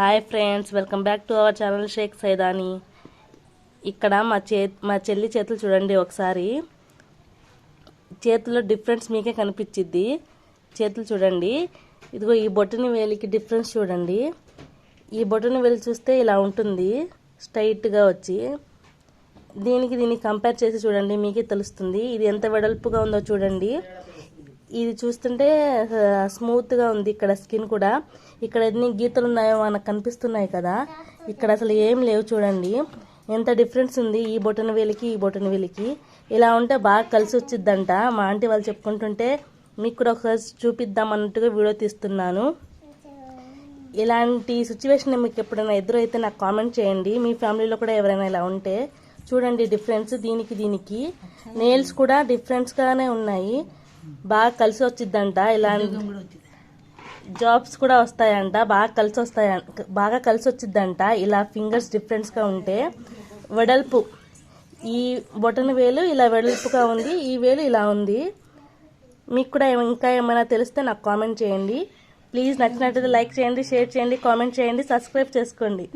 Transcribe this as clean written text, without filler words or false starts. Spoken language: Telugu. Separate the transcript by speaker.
Speaker 1: Hi friends, welcome back to our channel Shaik Saidani. ఇక్కడ మా చెల్లి చేతులు చూడండి. ఒకసారి చేతుల్లో డిఫరెన్స్ మీకే కనిపించిద్ది. చేతులు చూడండి. ఇదిగో ఈ బొటని వేలికి డిఫరెన్స్ చూడండి. ఈ బొటని వేలు చూస్తే ఇలా ఉంటుంది, స్ట్రైట్గా వచ్చి. దీనికి కంపేర్ చేసి చూడండి, మీకే తెలుస్తుంది ఇది ఎంత వెడల్పుగా ఉందో చూడండి. ఇది చూస్తుంటే స్మూత్గా ఉంది. ఇక్కడ స్కిన్ కూడా, ఇక్కడ ఎన్ని గీతలు ఉన్నాయో మనకు కనిపిస్తున్నాయి కదా, ఇక్కడ అసలు ఏం లేవు. చూడండి ఎంత డిఫరెన్స్ ఉంది ఈ బొటన వేలికి ఈ బొటన వేలికి. ఇలా ఉంటే బాగా కలిసి వచ్చిద్దంట. మా ఆంటీ వాళ్ళు చెప్పుకుంటుంటే మీకు కూడా ఒకసారి చూపిద్దాం అన్నట్టుగా వీడియో తీస్తున్నాను. ఇలాంటి సిచ్యువేషన్ మీకు ఎప్పుడైనా ఎదురైతే నాకు కామెంట్ చేయండి. మీ ఫ్యామిలీలో కూడా ఎవరైనా ఇలా ఉంటే చూడండి డిఫరెన్స్. దీనికి నెయిల్స్ కూడా డిఫరెన్స్గానే ఉన్నాయి. బాగా కలిసి వచ్చిద్దంట. ఇలా జాబ్స్ కూడా వస్తాయంట, బాగా కలిసి వచ్చిద్దంట. ఇలా ఫింగర్స్ డిఫరెన్స్గా ఉంటే. వెడల్పు, ఈ బొటన వేలు ఇలా వెడల్పుగా ఉంది, ఈ వేలు ఇలా ఉంది. మీకు కూడా ఇంకా ఏమైనా తెలిస్తే నాకు కామెంట్ చేయండి. ప్లీజ్ నచ్చినట్లయితే లైక్ చేయండి, షేర్ చేయండి, కామెంట్ చేయండి, సబ్స్క్రైబ్ చేసుకోండి.